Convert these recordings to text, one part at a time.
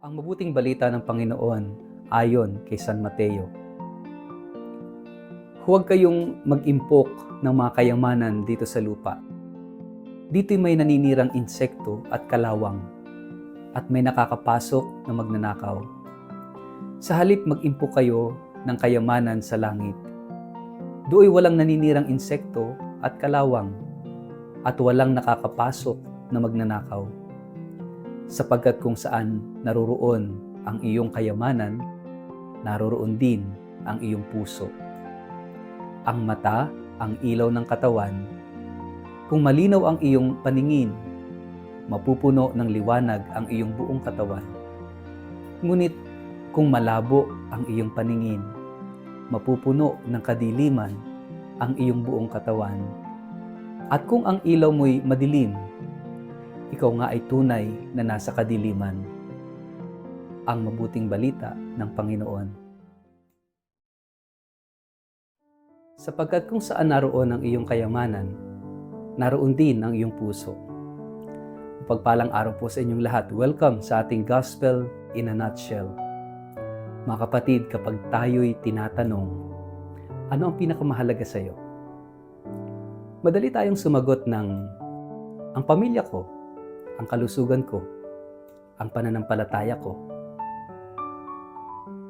Ang mabuting balita ng Panginoon ayon kay San Mateo. Huwag kayong mag-impok ng mga kayamanan dito sa lupa. Dito'y may naninirang insekto at kalawang, at may nakakapasok na magnanakaw. Sa halip mag-impok kayo ng kayamanan sa langit. Do'y walang naninirang insekto at kalawang, at walang nakakapasok na magnanakaw. Sapagkat kung saan naroroon ang iyong kayamanan, naroroon din ang iyong puso. Ang mata, ang ilaw ng katawan. Kung malinaw ang iyong paningin, mapupuno ng liwanag ang iyong buong katawan. Ngunit kung malabo ang iyong paningin, mapupuno ng kadiliman ang iyong buong katawan. At kung ang ilaw mo'y madilim, ikaw nga ay tunay na nasa kadiliman. Ang mabuting balita ng Panginoon. Sapagkat kung saan naroon ang iyong kayamanan, naroon din ang iyong puso. Pagpalang araw po sa inyong lahat. Welcome sa ating Gospel in a Nutshell. Mga kapatid, kapag tayo'y tinatanong, ano ang pinakamahalaga sa iyo? Madali tayong sumagot ng, ang pamilya ko, ang kalusugan ko, ang pananampalataya ko.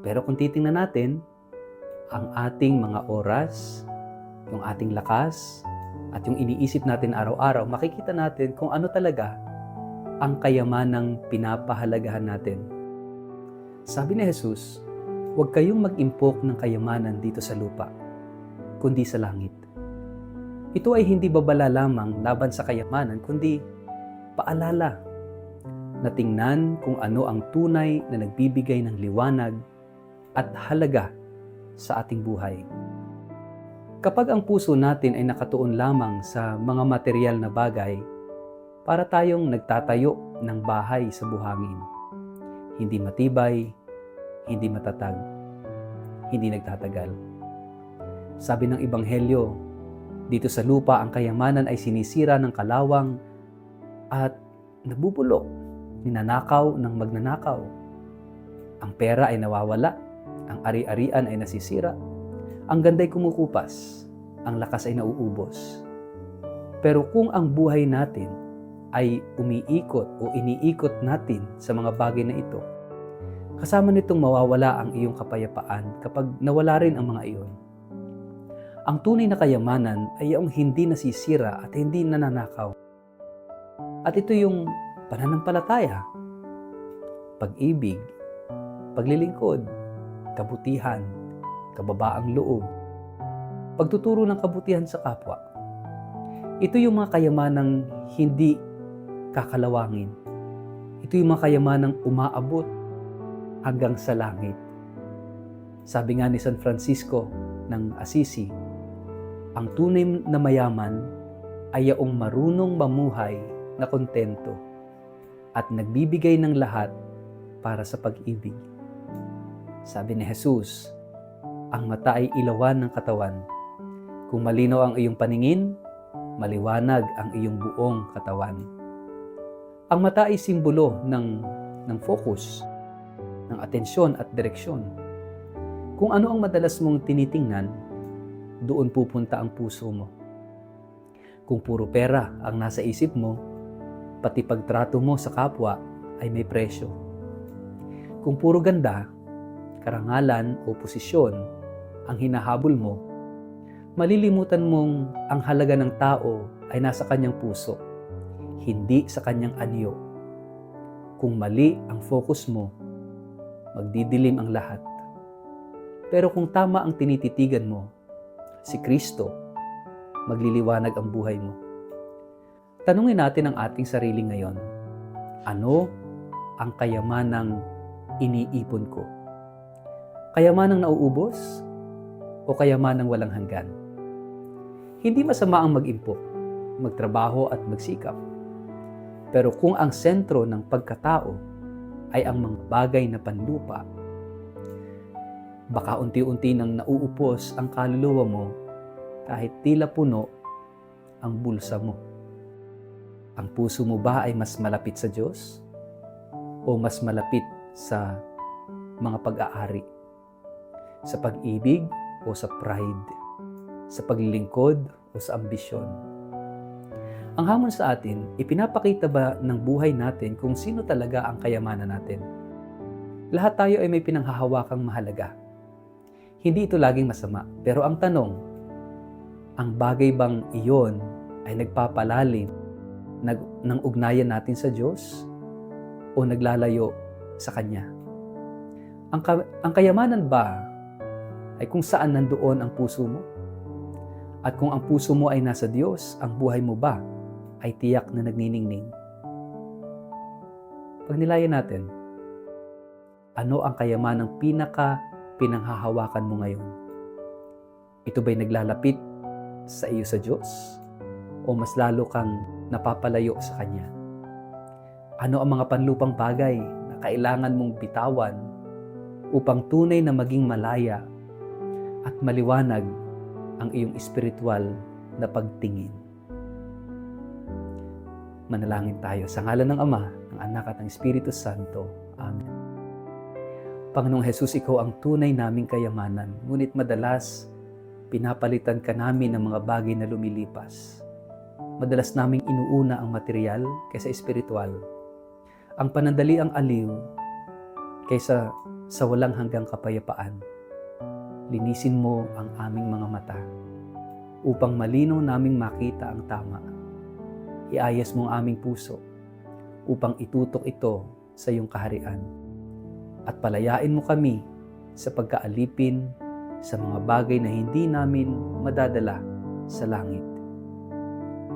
Pero kung titingnan natin, ang ating mga oras, yung ating lakas, at yung iniisip natin araw-araw, makikita natin kung ano talaga ang kayamanang pinapahalagahan natin. Sabi ni Jesus, huwag kayong mag-impok ng kayamanan dito sa lupa, kundi sa langit. Ito ay hindi babala lamang laban sa kayamanan, kundi paalala na tingnan kung ano ang tunay na nagbibigay ng liwanag at halaga sa ating buhay. Kapag ang puso natin ay nakatuon lamang sa mga material na bagay, para tayong nagtatayo ng bahay sa buhangin. Hindi matibay, hindi matatag, hindi nagtatagal. Sabi ng Ebanghelyo, dito sa lupa ang kayamanan ay sinisira ng kalawang at nabubulok, ninanakaw ng magnanakaw. Ang pera ay nawawala, ang ari-arian ay nasisira, ang ganda'y kumukupas, ang lakas ay nauubos. Pero kung ang buhay natin ay umiikot o iniikot natin sa mga bagay na ito, kasama nitong mawawala ang iyong kapayapaan kapag nawala rin ang mga iyon. Ang tunay na kayamanan ay yung hindi nasisira at hindi nananakaw. At ito yung pananampalataya, pag-ibig, paglilingkod, kabutihan, kababaang loob, pagtuturo ng kabutihan sa kapwa. Ito yung mga kayamanang hindi kakalawangin. Ito yung mga kayamanang umaabot hanggang sa langit. Sabi nga ni San Francisco ng Assisi, ang tunay na mayaman ay yaong marunong mamuhay na kontento at nagbibigay ng lahat para sa pag-ibig. Sabi ni Jesus, ang mata ay ilawan ng katawan. Kung malinaw ang iyong paningin, maliwanag ang iyong buong katawan. Ang mata ay simbolo ng focus, ng atensyon at direksyon. Kung ano ang madalas mong tinitingnan, doon pupunta ang puso mo. Kung puro pera ang nasa isip mo, pati pagtrato mo sa kapwa ay may presyo. Kung puro ganda, karangalan o posisyon ang hinahabol mo, malilimutan mong ang halaga ng tao ay nasa kanyang puso, hindi sa kanyang anyo. Kung mali ang focus mo, magdidilim ang lahat. Pero kung tama ang tinititigan mo, si Kristo, magliliwanag ang buhay mo. Tanungin natin ang ating sarili ngayon, ano ang kayamanang iniipon ko? Kayamanang nauubos o kayamanang walang hanggan? Hindi masama ang mag-impok, magtrabaho at magsikap. Pero kung ang sentro ng pagkatao ay ang mga bagay na panlupa, baka unti-unti nang nauupos ang kaluluwa mo kahit tila puno ang bulsa mo. Ang puso mo ba ay mas malapit sa Diyos? O mas malapit sa mga pag-aari, sa pag-ibig o sa pride, sa paglilingkod o sa ambisyon. Ang hamon sa atin, ipinapakita ba ng buhay natin kung sino talaga ang kayamanan natin? Lahat tayo ay may pinanghahawakang mahalaga. Hindi ito laging masama, pero ang tanong, ang bagay bang iyon ay nagpapalalim ng ugnayan natin sa Diyos o naglalayo sa Kanya? Ang kayamanan ba ay kung saan nandoon ang puso mo? At kung ang puso mo ay nasa Diyos, ang buhay mo ba ay tiyak na nagniningning? Pag nilayan natin, ano ang kayamanang pinanghahawakan mo ngayon? Ito ba'y naglalapit sa iyo sa Diyos? O mas lalo kang napapalayo sa Kanya? Ano ang mga panlupang bagay na kailangan mong bitawan upang tunay na maging malaya at maliwanag ang iyong espiritual na pagtingin? Manalangin tayo sa ngalan ng Ama, ng Anak at ng Espiritu Santo. Amen. Panginoong Jesus, Ikaw ang tunay naming kayamanan, ngunit madalas pinapalitan ka namin ng mga bagay na lumilipas. Madalas naming inuuna ang material kaysa espiritual. Ang panandali ang aliw kaysa sa walang hanggang kapayapaan. Linisin mo ang aming mga mata upang malinaw naming makita ang tama. Iayas mo ang aming puso upang itutok ito sa iyong kaharian. At palayain mo kami sa pagkaalipin sa mga bagay na hindi namin madadala sa langit.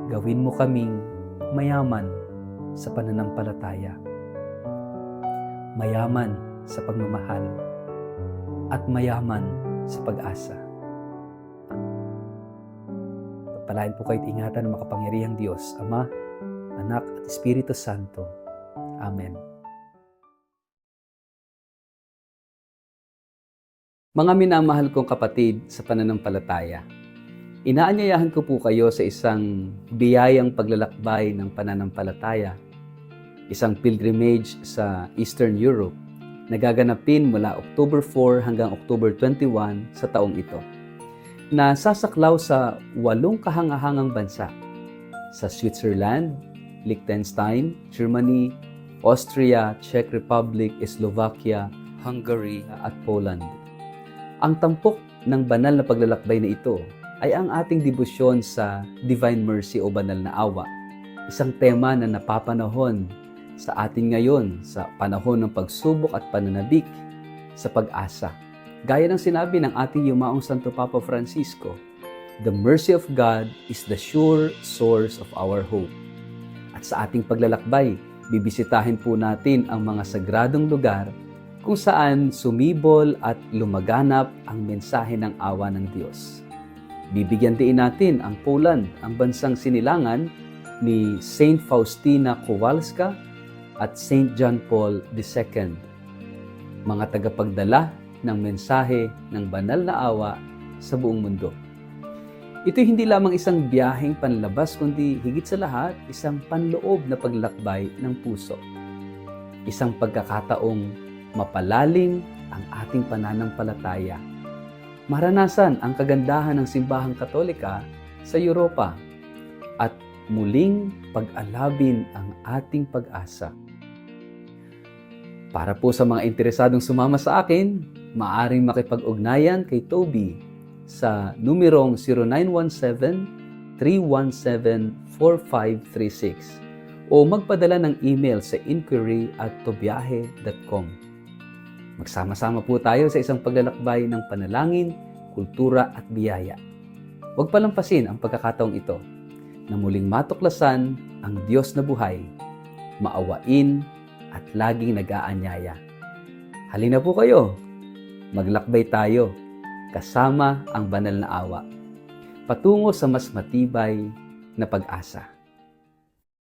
Gawin mo kaming mayaman sa pananampalataya, mayaman sa pagmamahal, at mayaman sa pag-asa. Pagpalain po kayo't ingatan ng makapangyarihang Diyos, Ama, Anak at Espiritu Santo. Amen. Mga minamahal kong kapatid sa pananampalataya, inaanyayahan ko po kayo sa isang biyayang paglalakbay ng pananampalataya, isang pilgrimage sa Eastern Europe na gaganapin mula October 4 hanggang October 21 sa taong ito, na sasaklaw sa 8 kahangahangang bansa, sa Switzerland, Liechtenstein, Germany, Austria, Czech Republic, Slovakia, Hungary at Poland. Ang tampok ng banal na paglalakbay na ito ay ang ating debosyon sa Divine Mercy o Banal na Awa, isang tema na napapanahon sa atin ngayon sa panahon ng pagsubok at pananabik sa pag-asa. Gaya ng sinabi ng ating yumaong Santo Papa Francisco, "The mercy of God is the sure source of our hope." At sa ating paglalakbay, bibisitahin po natin ang mga sagradong lugar kung saan sumibol at lumaganap ang mensahe ng awa ng Diyos. Bibigyan din natin ang Poland, ang bansang sinilangan ni Saint Faustina Kowalska at Saint John Paul II, mga tagapagdala ng mensahe ng banal na awa sa buong mundo. Ito hindi lamang isang biyaheng panlabas, kundi higit sa lahat, isang panloob na paglakbay ng puso. Isang pagkakataong mapalalim ang ating pananampalataya. Maranasan ang kagandahan ng simbahang Katolika sa Europa at muling pag-alabin ang ating pag-asa. Para po sa mga interesadong sumama sa akin, maaaring makipag-ugnayan kay Toby sa numerong 0917-317-4536 o magpadala ng email sa inquiry@tobiahe.com. Magsama-sama po tayo sa isang paglalakbay ng panalangin, kultura at biyaya. Huwag palampasin ang pagkakataong ito na muling matuklasan ang Diyos na buhay, maawain at laging nag-aanyaya. Halina po kayo, maglakbay tayo kasama ang banal na awa, patungo sa mas matibay na pag-asa.